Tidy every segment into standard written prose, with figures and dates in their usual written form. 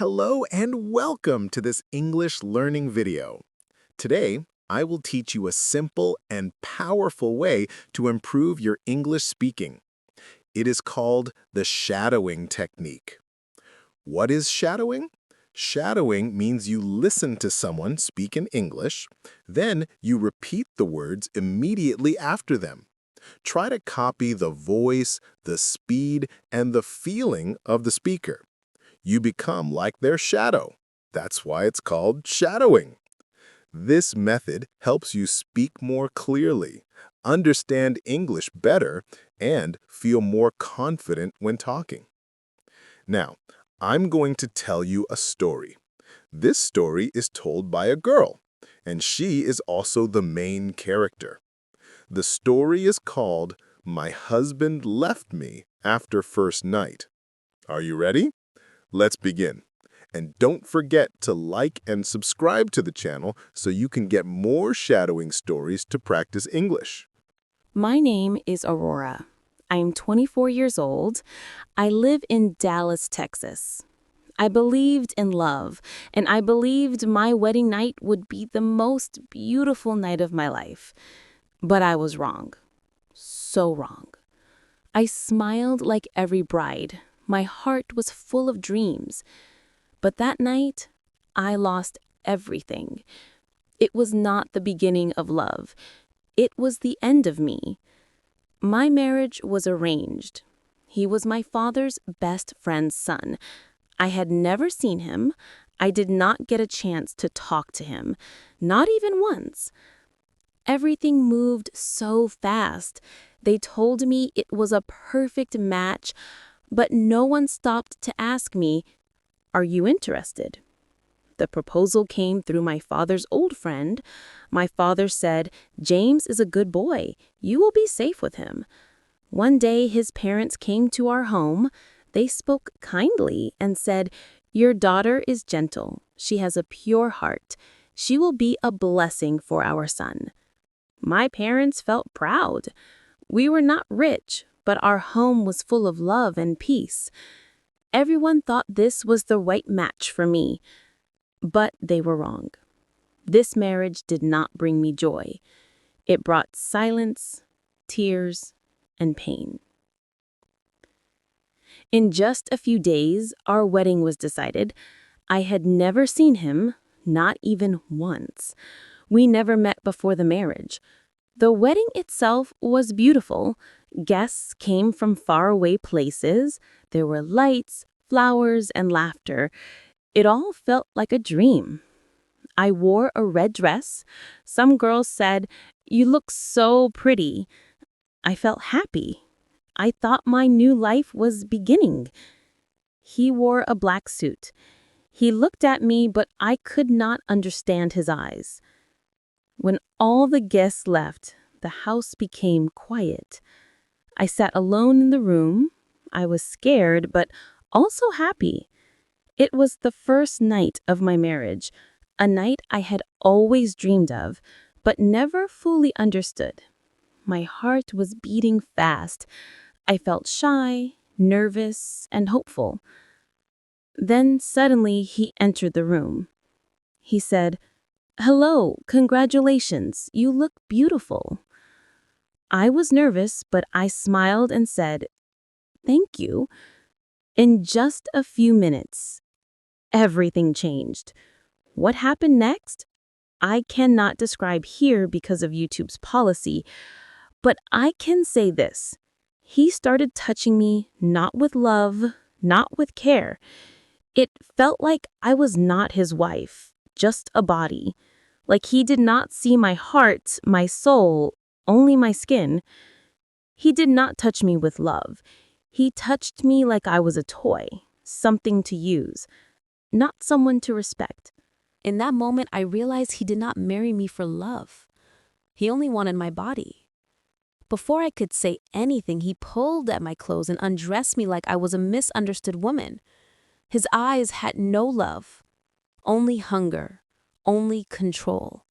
Hello and welcome to this English learning video. Today, I will teach you a simple and powerful way to improve your English speaking. It is called the shadowing technique. What is shadowing? Shadowing means you listen to someone speak in English, then you repeat the words immediately after them. Try to copy the voice, the speed, and the feeling of the speaker. You become like their shadow. That's why it's called shadowing. This method helps you speak more clearly, understand English better, and feel more confident when talking. Now, I'm going to tell you a story. This story is told by a girl, and she is also the main character. The story is called My Husband Left Me After First Night. Are you ready? Let's begin. And don't forget to like and subscribe to the channel so you can get more shadowing stories to practice English. My name is Aurora. I'm 24 years old. I live in Dallas, Texas. I believed in love, and I believed my wedding night would be the most beautiful night of my life. But I was wrong. So wrong. I smiled like every bride. My heart was full of dreams. But that night, I lost everything. It was not the beginning of love. It was the end of me. My marriage was arranged. He was my father's best friend's son. I had never seen him. I did not get a chance to talk to him, not even once. Everything moved so fast. They told me it was a perfect match, but no one stopped to ask me, "Are you interested?" The proposal came through my father's old friend. My father said, "James is a good boy. You will be safe with him." One day his parents came to our home. They spoke kindly and said, "Your daughter is gentle. She has a pure heart. She will be a blessing for our son." My parents felt proud. We were not rich, but our home was full of love and peace. Everyone thought this was the right match for me, but they were wrong. This marriage did not bring me joy. It brought silence, tears, and pain. In just a few days, our wedding was decided. I had never seen him, not even once. We never met before the marriage. The wedding itself was beautiful. Guests came from faraway places. There were lights, flowers, and laughter. It all felt like a dream. I wore a red dress. Some girls said, "You look so pretty." I felt happy. I thought my new life was beginning. He wore a black suit. He looked at me, but I could not understand his eyes. When all the guests left, the house became quiet. I sat alone in the room. I was scared, but also happy. It was the first night of my marriage, a night I had always dreamed of, but never fully understood. My heart was beating fast. I felt shy, nervous, and hopeful. Then suddenly he entered the room. He said, "Hello, congratulations, you look beautiful." I was nervous, but I smiled and said, "Thank you." In just a few minutes, everything changed. What happened next? I cannot describe here because of YouTube's policy, but I can say this. He started touching me not with love, not with care. It felt like I was not his wife, just a body. Like he did not see my heart, my soul, only my skin. He did not touch me with love. He touched me like I was a toy, something to use, not someone to respect. In that moment, I realized he did not marry me for love. He only wanted my body. Before I could say anything, he pulled at my clothes and undressed me like I was a misunderstood woman. His eyes had no love, only hunger, only control.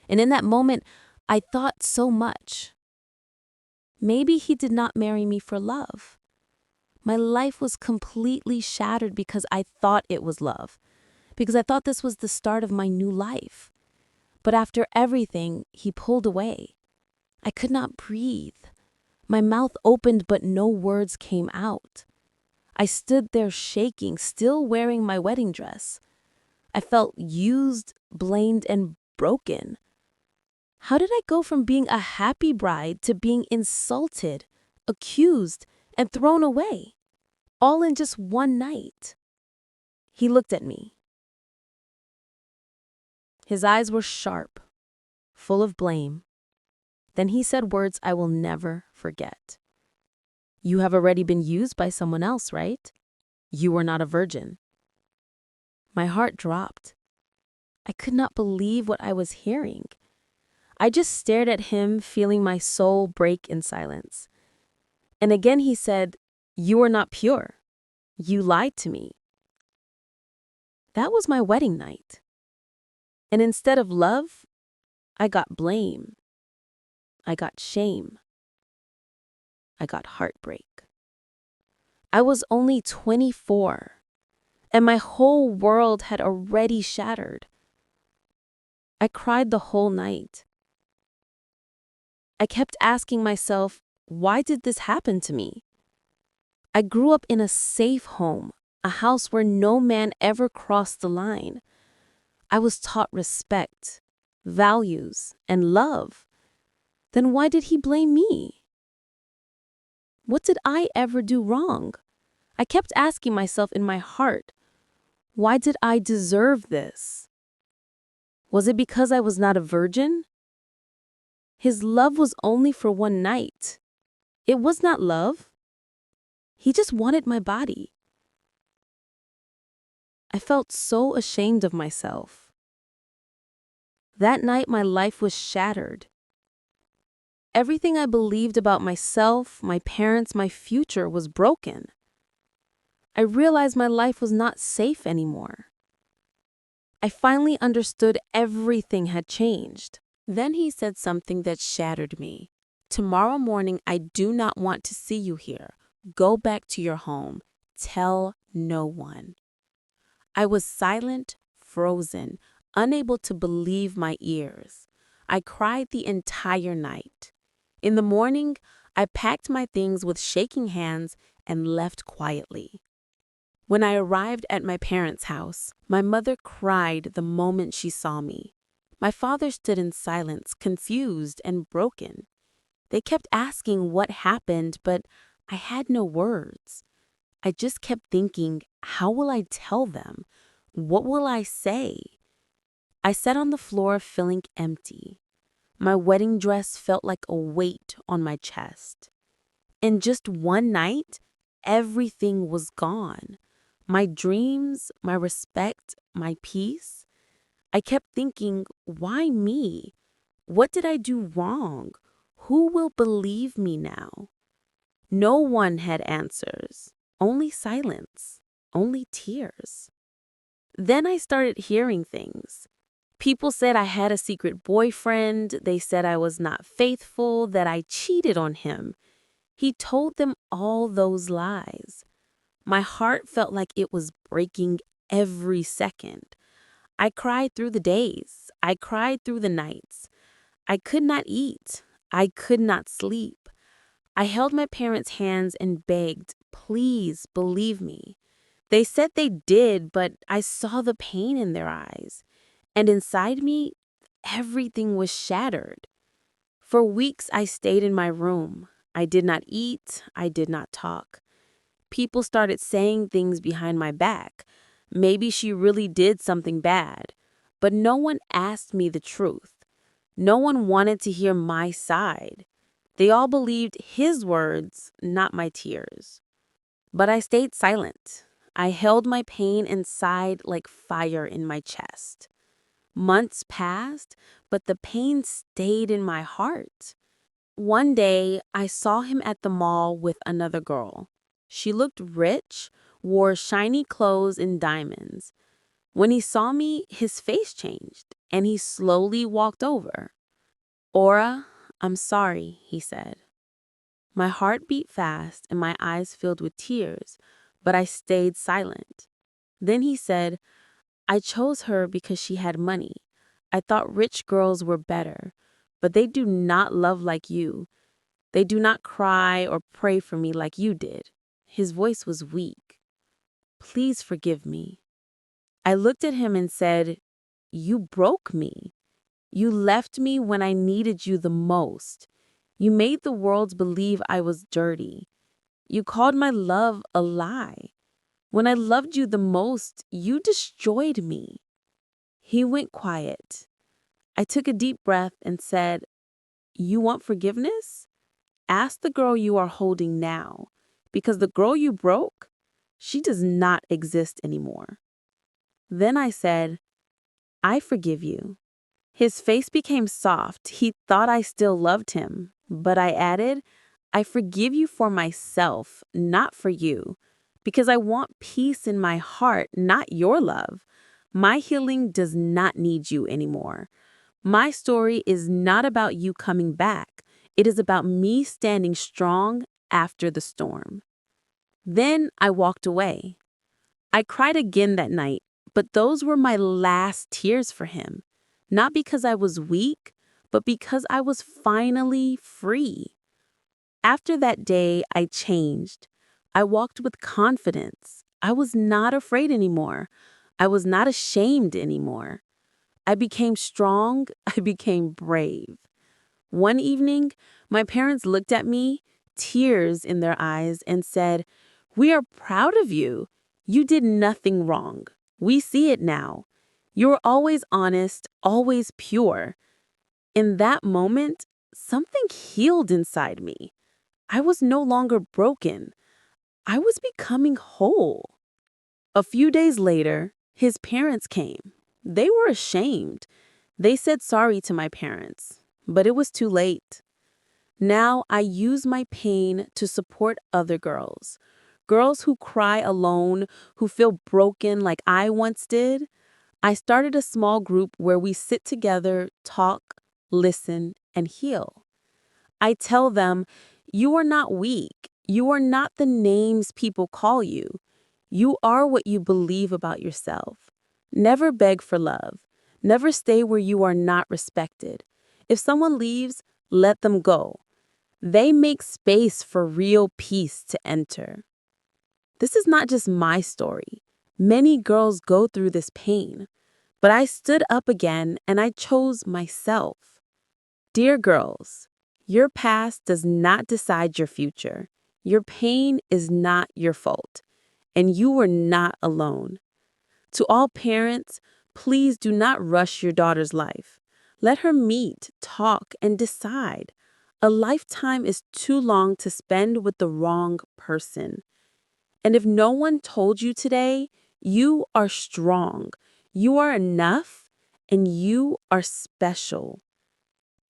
And in that moment, I thought so much. Maybe he did not marry me for love. My life was completely shattered because I thought it was love, because I thought this was the start of my new life. But after everything, he pulled away. I could not breathe. My mouth opened, but no words came out. I stood there shaking, still wearing my wedding dress. I felt used, blamed, and broken. How did I go from being a happy bride to being insulted, accused, and thrown away, all in just one night? He looked at me. His eyes were sharp, full of blame. Then he said words I will never forget. You have already been used by someone else, right? You were not a virgin. My heart dropped. I could not believe what I was hearing. I just stared at him, feeling my soul break in silence. And again he said, "You are not pure. You lied to me." That was my wedding night. And instead of love, I got blame. I got shame. I got heartbreak. I was only 24, and my whole world had already shattered. I cried the whole night. I kept asking myself, why did this happen to me? I grew up in a safe home, a house where no man ever crossed the line. I was taught respect, values, and love. Then why did he blame me? What did I ever do wrong? I kept asking myself in my heart, why did I deserve this? Was it because I was not a virgin? His love was only for one night. It was not love. He just wanted my body. I felt so ashamed of myself. That night, my life was shattered. Everything I believed about myself, my parents, my future was broken. I realized my life was not safe anymore. I finally understood everything had changed. Then he said something that shattered me. Tomorrow morning, I do not want to see you here. Go back to your home. Tell no one. I was silent, frozen, unable to believe my ears. I cried the entire night. In the morning, I packed my things with shaking hands and left quietly. When I arrived at my parents' house, my mother cried the moment she saw me. My father stood in silence, confused and broken. They kept asking what happened, but I had no words. I just kept thinking, how will I tell them? What will I say? I sat on the floor feeling empty. My wedding dress felt like a weight on my chest. In just one night, everything was gone. My dreams, my respect, my peace. I kept thinking, why me? What did I do wrong? Who will believe me now? No one had answers, only silence, only tears. Then I started hearing things. People said I had a secret boyfriend. They said I was not faithful, that I cheated on him. He told them all those lies. My heart felt like it was breaking every second. I cried through the days. I cried through the nights. I could not eat. I could not sleep. I held my parents' hands and begged, please believe me. They said they did, but I saw the pain in their eyes. And inside me, everything was shattered. For weeks, I stayed in my room. I did not eat. I did not talk. People started saying things behind my back. Maybe she really did something bad. But no one asked me the truth. No one wanted to hear my side. They all believed his words, not my tears. But I stayed silent. I held my pain inside like fire in my chest. Months passed, but the pain stayed in my heart. One day, I saw him at the mall with another girl. She looked rich, wore shiny clothes and diamonds. When he saw me, his face changed, and he slowly walked over. "Aura, I'm sorry," he said. My heart beat fast and my eyes filled with tears, but I stayed silent. Then he said, I chose her because she had money. I thought rich girls were better, but they do not love like you. They do not cry or pray for me like you did. His voice was weak. Please forgive me. I looked at him and said, You broke me. You left me when I needed you the most. You made the world believe I was dirty. You called my love a lie. When I loved you the most, you destroyed me. He went quiet. I took a deep breath and said, You want forgiveness? Ask the girl you are holding now, because the girl you broke, she does not exist anymore. Then I said, I forgive you. His face became soft. He thought I still loved him, but I added, I forgive you for myself, not for you, because I want peace in my heart, not your love. My healing does not need you anymore. My story is not about you coming back. It is about me standing strong after the storm. Then I walked away. I cried again that night, but those were my last tears for him. Not because I was weak, but because I was finally free. After that day, I changed. I walked with confidence. I was not afraid anymore. I was not ashamed anymore. I became strong. I became brave. One evening, my parents looked at me, tears in their eyes, and said, We are proud of you. You did nothing wrong. We see it now. You were always honest, always pure. In that moment, something healed inside me. I was no longer broken. I was becoming whole. A few days later, his parents came. They were ashamed. They said sorry to my parents, but it was too late. Now I use my pain to support other girls. Girls who cry alone, who feel broken like I once did. I started a small group where we sit together, talk, listen, and heal. I tell them, you are not weak. You are not the names people call you. You are what you believe about yourself. Never beg for love. Never stay where you are not respected. If someone leaves, let them go. They make space for real peace to enter. This is not just my story. Many girls go through this pain. But I stood up again and I chose myself. Dear girls, your past does not decide your future. Your pain is not your fault, and you were not alone. To all parents, please do not rush your daughter's life. Let her meet, talk, and decide. A lifetime is too long to spend with the wrong person. And if no one told you today, you are strong, you are enough, and you are special.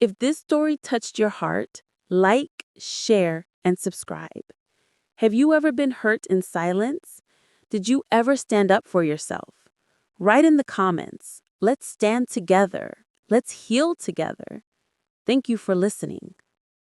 If this story touched your heart, like, share, and subscribe. Have you ever been hurt in silence? Did you ever stand up for yourself? Write in the comments. Let's stand together. Let's heal together. Thank you for listening.